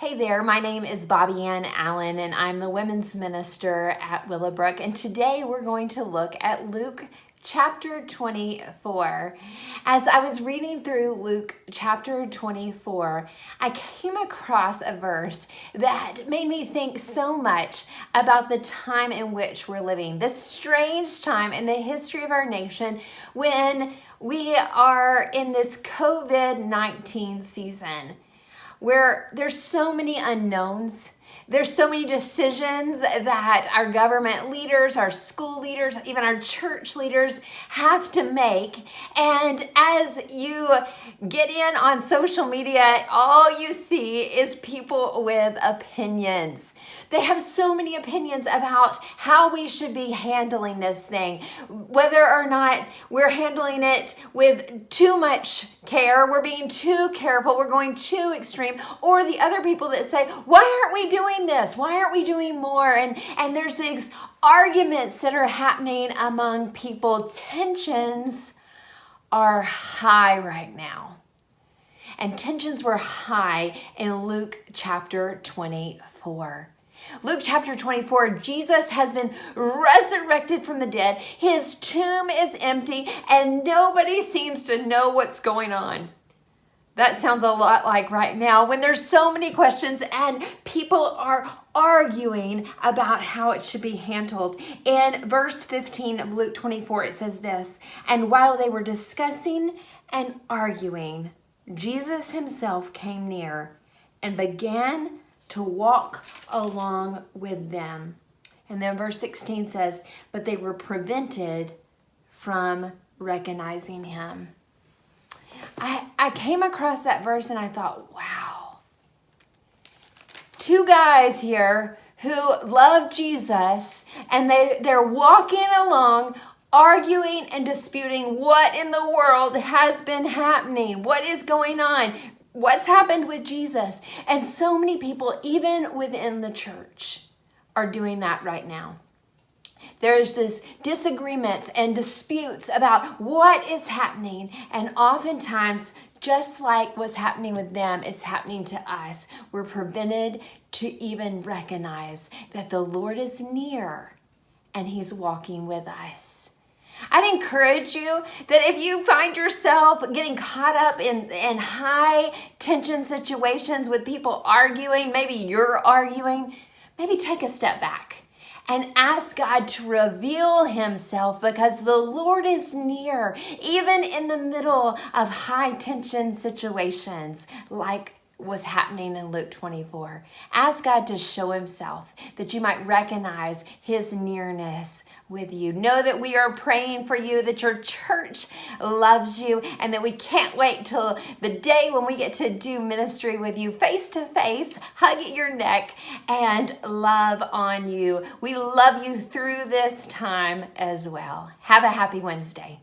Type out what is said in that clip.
Hey there, my name is Bobi Ann Allen and I'm the women's minister at Willowbrook, and today we're going to look at Luke chapter 24. As I was reading through Luke chapter 24, I came across a verse that made me think so much about the time in which we're living, this strange time in the history of our nation when we are in this COVID-19 season, where there's so many unknowns. There's so many decisions that our government leaders, our school leaders, even our church leaders have to make. And as you get in on social media, all you see is people with opinions. They have so many opinions about how we should be handling this thing, whether or not we're handling it with too much care, we're being too careful, we're going too extreme, or the other people that say, why aren't we doing this? Why aren't we doing more? And there's these arguments that are happening among people. Tensions are high right now. And tensions were high in Luke chapter 24. Luke chapter 24, Jesus has been resurrected from the dead. His tomb is empty and nobody seems to know what's going on. That sounds a lot like right now when there's so many questions and people are arguing about how it should be handled. In verse 15 of Luke 24, it says this, "And while they were discussing and arguing, Jesus himself came near and began to walk along with them." And then verse 16 says, "But they were prevented from recognizing him." I came across that verse and I thought, wow. Two guys here who love Jesus and they're walking along arguing and disputing what in the world has been happening, what is going on, what's happened with Jesus. And so many people, even within the church, are doing that right now. There's this disagreements and disputes about what is happening. And oftentimes, just like what's happening with them, it's happening to us. We're prevented to even recognize that the Lord is near and he's walking with us. I'd encourage you that if you find yourself getting caught up in high tension situations with people arguing, maybe you're arguing, maybe take a step back and ask God to reveal himself, because the Lord is near, even in the middle of high tension situations like was happening in Luke 24. Ask God to show himself that you might recognize his nearness with you. Know that we are praying for you, that your church loves you, and that we can't wait till the day when we get to do ministry with you face to face, hug at your neck, and love on you. We love you through this time as well. Have a happy Wednesday.